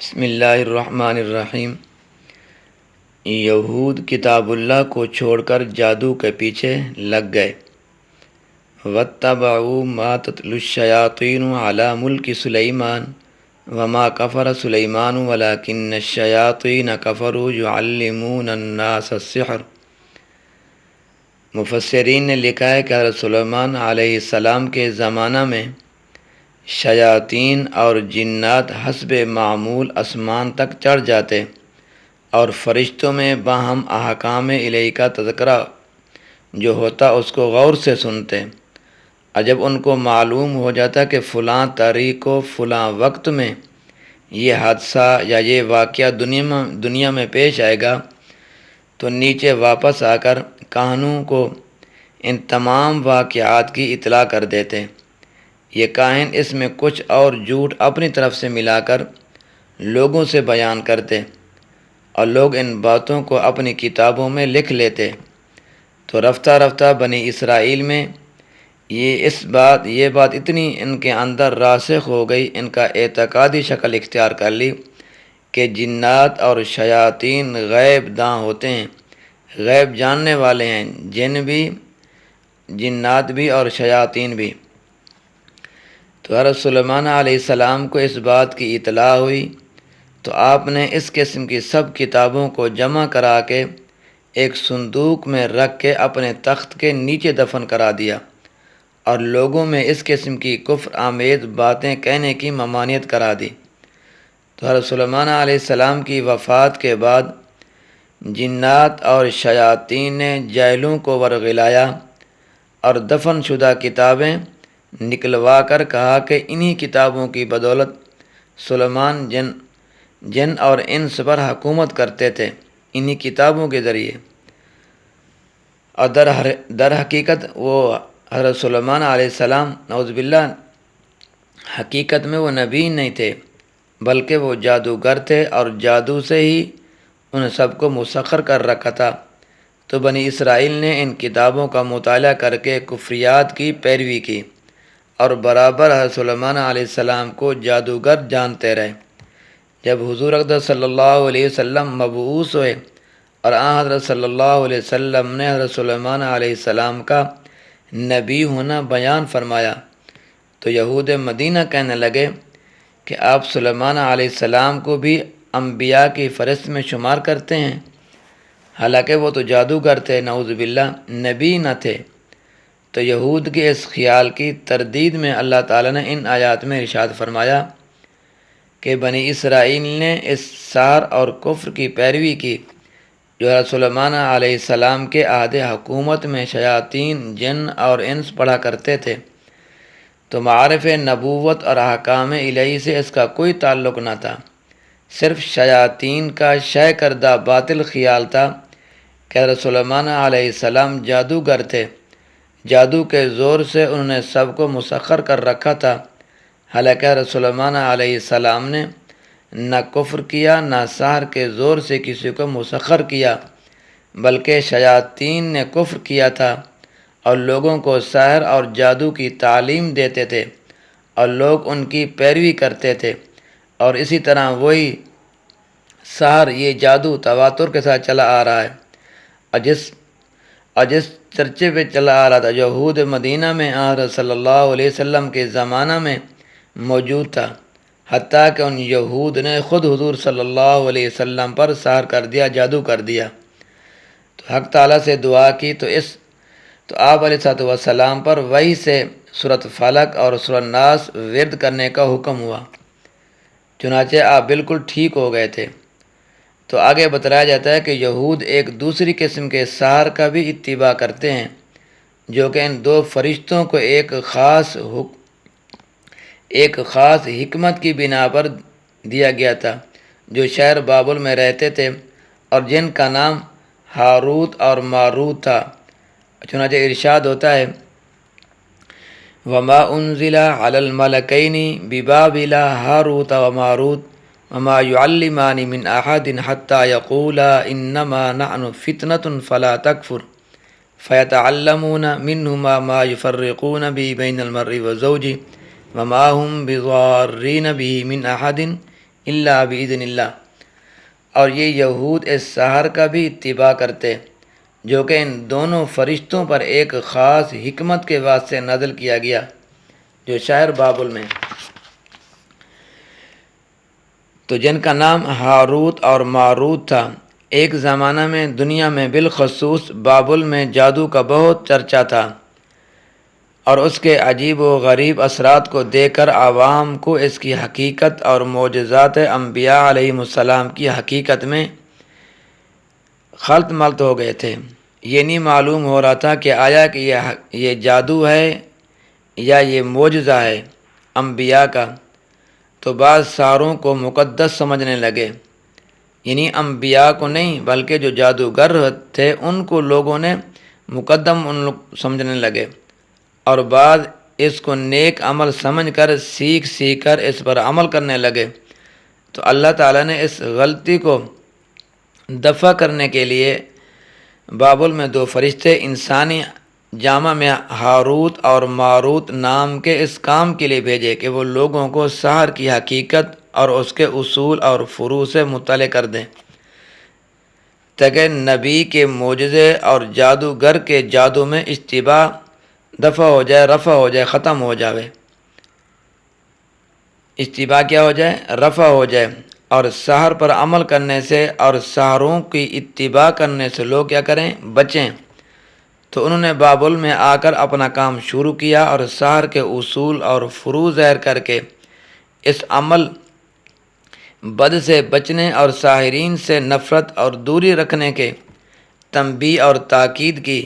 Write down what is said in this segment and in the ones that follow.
بسم اللہ الرحمن الرحیم۔ یہود کتاب اللہ کو چھوڑ کر جادو کے پیچھے لگ گئے۔ وَاتَّبَعُوا مَا تَتْلُو الشَّيَاطِينُ عَلَى مُلْكِ سُلَيْمَانَ وَمَا كَفَرَ سُلَيْمَانُ وَلَكِنَّ الشَّيَاطِينَ كَفَرُوا يُعَلِّمُونَ النَّاسَ السِّحْرَ۔ مفسرین نے لکھا ہے کہ حضرت سلیمان علیہ السلام کے زمانہ میں شیاطین اور جنات حسب معمول آسمان تک چڑھ جاتے اور فرشتوں میں باہم احکام الہی کا تذکرہ جو ہوتا اس کو غور سے سنتے، اور جب ان کو معلوم ہو جاتا کہ فلاں تاریخ کو فلاں وقت میں یہ حادثہ یا یہ واقعہ دنیا میں پیش آئے گا، تو نیچے واپس آ کر کاہنوں کو ان تمام واقعات کی اطلاع کر دیتے۔ یہ کاہن اس میں کچھ اور جھوٹ اپنی طرف سے ملا کر لوگوں سے بیان کرتے اور لوگ ان باتوں کو اپنی کتابوں میں لکھ لیتے۔ تو رفتہ رفتہ بنی اسرائیل میں یہ بات اتنی ان کے اندر راسخ ہو گئی، ان کا اعتقادی شکل اختیار کر لی کہ جنات اور شیاطین غیب داں ہوتے ہیں، غیب جاننے والے ہیں، جنات بھی اور شیاطین بھی۔ تو حضرت سلیمان علیہ السلام کو اس بات کی اطلاع ہوئی تو آپ نے اس قسم کی سب کتابوں کو جمع کرا کے ایک صندوق میں رکھ کے اپنے تخت کے نیچے دفن کرا دیا اور لوگوں میں اس قسم کی کفر آمیز باتیں کہنے کی ممانعت کرا دی۔ تو حضرت سلیمان علیہ السلام کی وفات کے بعد جنات اور شیاطین نے جاہلوں کو ورغلایا اور دفن شدہ کتابیں نکلوا کر کہا کہ انہی کتابوں کی بدولت سلیمان جن اور انس پر حکومت کرتے تھے، انہی کتابوں کے ذریعے۔ اور در حقیقت وہ حضرت سلیمان علیہ السلام نعوذ باللہ حقیقت میں وہ نبی نہیں تھے، بلکہ وہ جادوگر تھے اور جادو سے ہی ان سب کو مسخر کر رکھا تھا۔ تو بنی اسرائیل نے ان کتابوں کا مطالعہ کر کے کفریات کی پیروی کی اور برابر حضرت سلیمان علیہ السلام کو جادوگر جانتے رہے۔ جب حضور اقدس صلی اللہ علیہ وسلم مبعوث ہوئے اور حضرت صلی اللہ علیہ وسلم نے حضرت سلیمان علیہ السلام کا نبی ہونا بیان فرمایا تو یہود مدینہ کہنے لگے کہ آپ سلیمان علیہ السلام کو بھی انبیاء کی فہرست میں شمار کرتے ہیں، حالانکہ وہ تو جادوگر تھے، نعوذ باللہ نبی نہ تھے۔ تو یہود کے اس خیال کی تردید میں اللہ تعالیٰ نے ان آیات میں ارشاد فرمایا کہ بنی اسرائیل نے اس سحر اور کفر کی پیروی کی جو حضرت سلیمان علیہ السلام کے عہد حکومت میں شیاطین جن اور انس پڑھا کرتے تھے۔ تو معارف نبوت اور احکام الہی سے اس کا کوئی تعلق نہ تھا، صرف شیاطین کا شے کردہ باطل خیال تھا کہ حضرت سلیمان علیہ السلام جادوگر تھے، جادو کے زور سے انہوں نے سب کو مسخر کر رکھا تھا، حالانکہ حضرت سلیمان علیہ السلام نے نہ کفر کیا نہ سحر کے زور سے کسی کو مسخر کیا، بلکہ شیاطین نے کفر کیا تھا اور لوگوں کو سحر اور جادو کی تعلیم دیتے تھے اور لوگ ان کی پیروی کرتے تھے، اور اسی طرح وہی سحر یہ جادو تواتر کے ساتھ چلا آ رہا ہے اور جس چرچے پہ چلا آ رہا تھا یہود مدینہ میں حضرت صلی اللہ علیہ وسلم کے زمانہ میں موجود تھا، حتیٰ کہ ان یہود نے خود حضور صلی اللہ علیہ وسلم پر سحر کر دیا، جادو کر دیا۔ تو حق تعالیٰ سے دعا کی تو آپ علیہ السلام پر وحی سے سورۃ فلق اور سورۃ ناس ورد کرنے کا حکم ہوا، چنانچہ آپ بالکل ٹھیک ہو گئے تھے۔ تو آگے بتلایا جاتا ہے کہ یہود ایک دوسری قسم کے سحر کا بھی اتباع کرتے ہیں جو کہ ان دو فرشتوں کو ایک خاص حکمت کی بنا پر دیا گیا تھا جو شہر بابل میں رہتے تھے اور جن کا نام ہاروت اور ماروت تھا۔ چنانچہ ارشاد ہوتا ہے وَمَا أُنزِلَ عَلَى الْمَلَكَيْنِ بِبَابِلَ هَارُوتَ وَمَارُوتَ وَمَا يُعَلِّمَانِ مِنْ أَحَدٍ حَتَّى يَقُولَا إِنَّمَا نَحْنُ فِتْنَةٌ فَلَا تَكْفُرْ فَيَتَعَلَّمُونَ مِنْهُمَا مَا يُفَرِّقُونَ بِهِ بَيْنَ الْمَرْءِ وَزَوْجِهِ وَمَا هُمْ بِضَارِّينَ بِهِ مِنْ أَحَدٍ الا باذن اللہ، اور یہ یہود اس سحر کا بھی اتباع کرتے جو کہ ان دونوں فرشتوں پر ایک خاص حکمت کے واسطے نازل کیا گیا، جو شہر بابل میں، تو جن کا نام ہاروت اور ماروت تھا۔ ایک زمانہ میں دنیا میں بالخصوص بابل میں جادو کا بہت چرچا تھا، اور اس کے عجیب و غریب اثرات کو دیکھ کر عوام کو اس کی حقیقت اور معجزات انبیاء علیہم السلام کی حقیقت میں خلط ملط ہو گئے تھے۔ یہ نہیں معلوم ہو رہا تھا کہ آیا کہ یہ جادو ہے یا یہ معجزہ ہے انبیاء کا۔ تو بعض سحروں کو مقدس سمجھنے لگے، یعنی انبیاء کو نہیں بلکہ جو جادوگر تھے ان کو لوگوں نے مقدم سمجھنے لگے، اور بعض اس کو نیک عمل سمجھ کر سیکھ کر اس پر عمل کرنے لگے۔ تو اللہ تعالیٰ نے اس غلطی کو دفع کرنے کے لیے بابل میں دو فرشتے انسانی جامہ میں ہاروت اور ماروت نام کے اس کام کے لیے بھیجے کہ وہ لوگوں کو سحر کی حقیقت اور اس کے اصول اور فروع سے مطلع کر دیں، تاکہ نبی کے معجزے اور جادوگر کے جادو میں اشتباہ دفع ہو جائے، رفع ہو جائے، ختم ہو جاوے۔ اشتباہ کیا ہو جائے؟ رفع ہو جائے، اور سحر پر عمل کرنے سے اور سحروں کی اتباع کرنے سے لوگ کیا کریں؟ بچیں۔ تو انہوں نے بابل میں آ کر اپنا کام شروع کیا اور سحر کے اصول اور فروع ظاہر کر کے اس عمل بد سے بچنے اور ساحرین سے نفرت اور دوری رکھنے کے تنبیہ اور تاکید کی،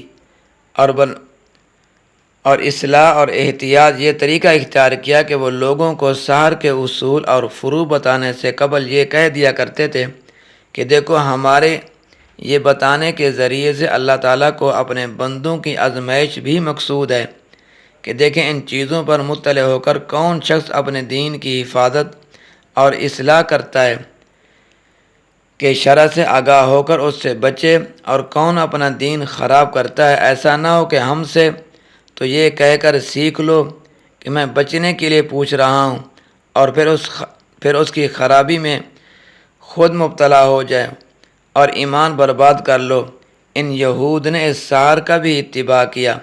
اور اصلاح اور احتیاط یہ طریقہ اختیار کیا کہ وہ لوگوں کو سحر کے اصول اور فروع بتانے سے قبل یہ کہہ دیا کرتے تھے کہ دیکھو ہمارے یہ بتانے کے ذریعے سے اللہ تعالیٰ کو اپنے بندوں کی آزمائش بھی مقصود ہے، کہ دیکھیں ان چیزوں پر مطلع ہو کر کون شخص اپنے دین کی حفاظت اور اصلاح کرتا ہے کہ شرع سے آگاہ ہو کر اس سے بچے، اور کون اپنا دین خراب کرتا ہے۔ ایسا نہ ہو کہ ہم سے تو یہ کہہ کر سیکھ لو کہ میں بچنے کے لیے پوچھ رہا ہوں، اور پھر اس کی خرابی میں خود مبتلا ہو جائے اور ایمان برباد کر لو۔ ان یہود نے اس سحر کا بھی اتباع کیا،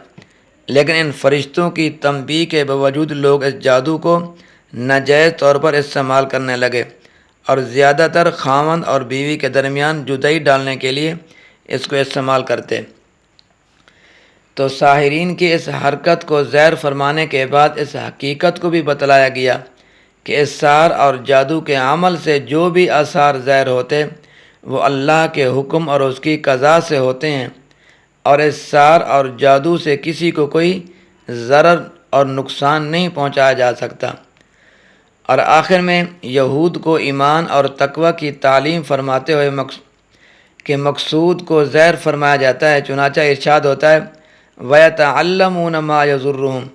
لیکن ان فرشتوں کی تنبیہ کے باوجود لوگ اس جادو کو ناجائز طور پر استعمال کرنے لگے، اور زیادہ تر خاوند اور بیوی کے درمیان جدائی ڈالنے کے لیے اس کو استعمال کرتے۔ تو ساحرین کی اس حرکت کو ظاہر فرمانے کے بعد اس حقیقت کو بھی بتلایا گیا کہ اس سحر اور جادو کے عمل سے جو بھی آثار ظاہر ہوتے وہ اللہ کے حکم اور اس کی قضا سے ہوتے ہیں، اور اس سحر اور جادو سے کسی کو کوئی ضرر اور نقصان نہیں پہنچایا جا سکتا۔ اور آخر میں یہود کو ایمان اور تقوی کی تعلیم فرماتے ہوئے کہ مقصود کو ظاہر فرمایا جاتا ہے، چنانچہ ارشاد ہوتا ہے وَيَتَعَلَّمُونَ مَا يَضُرُّهُمْ۔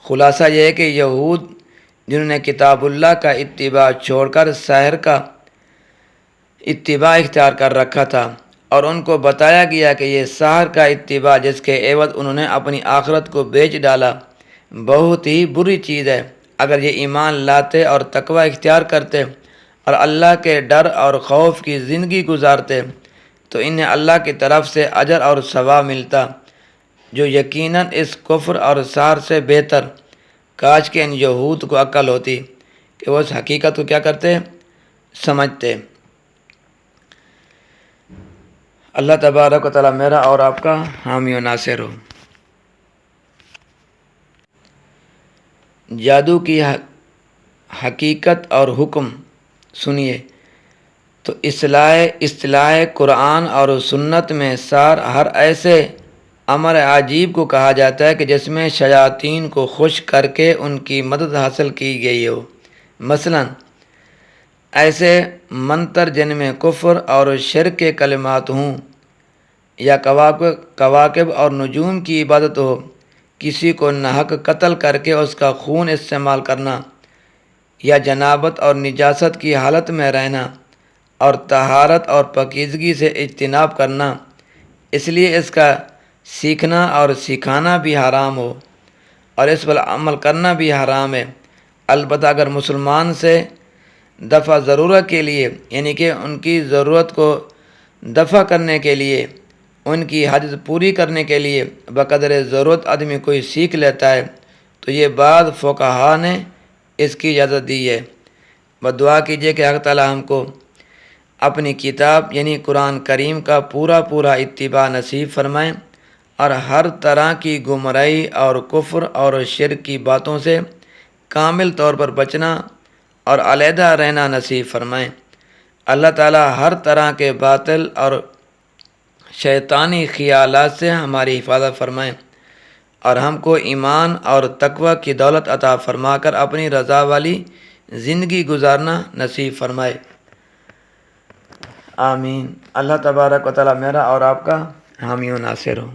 خلاصہ یہ ہے کہ یہود جنہوں نے کتاب اللہ کا اتباع چھوڑ کر سحر کا اتباع اختیار کر رکھا تھا، اور ان کو بتایا گیا کہ یہ سحر کا اتباع جس کے عوض انہوں نے اپنی آخرت کو بیچ ڈالا بہت ہی بری چیز ہے۔ اگر یہ ایمان لاتے اور تقوی اختیار کرتے اور اللہ کے ڈر اور خوف کی زندگی گزارتے تو انہیں اللہ کی طرف سے اجر اور ثواب ملتا، جو یقیناً اس کفر اور سحر سے بہتر۔ کاش کہ ان یہود کو عقل ہوتی کہ وہ اس حقیقت کو کیا کرتے؟ سمجھتے۔ اللہ تبارک و تعالیٰ میرا اور آپ کا حامی و ناصر ہو۔ جادو کی حقیقت اور حکم سنیے۔ تو اصطلاح قرآن اور سنت میں سحر ہر ایسے امر عجیب کو کہا جاتا ہے کہ جس میں شیاطین کو خوش کر کے ان کی مدد حاصل کی گئی ہو۔ مثلاً ایسے منتر جن میں کفر اور شرک کے کلمات ہوں، یا کواکب اور نجوم کی عبادت ہو، کسی کو ناحق قتل کر کے اس کا خون استعمال کرنا، یا جنابت اور نجاست کی حالت میں رہنا، اور طہارت اور پاکیزگی سے اجتناب کرنا، اس لیے اس کا سیکھنا اور سکھانا بھی حرام ہو، اور اس پر عمل کرنا بھی حرام ہے۔ البتہ اگر مسلمان سے دفع ضرورت کے لیے، یعنی کہ ان کی ضرورت کو دفع کرنے کے لیے، ان کی حاجت پوری کرنے کے لیے بقدر ضرورت آدمی کوئی سیکھ لیتا ہے تو یہ بعض فقہا نے اس کی اجازت دی ہے۔ بس دعا کیجیے کہ حق تعالی ہم کو اپنی کتاب یعنی قرآن کریم کا پورا اتباع نصیب فرمائیں اور ہر طرح کی گمراہی اور کفر اور شرک کی باتوں سے کامل طور پر بچنا اور علیحدہ رہنا نصیب فرمائیں۔ اللہ تعالی ہر طرح کے باطل اور شیطانی خیالات سے ہماری حفاظت فرمائیں اور ہم کو ایمان اور تقوی کی دولت عطا فرما کر اپنی رضا والی زندگی گزارنا نصیب فرمائے، آمین۔ اللہ تبارک و تعالی میرا اور آپ کا حامی و ناصر ہو۔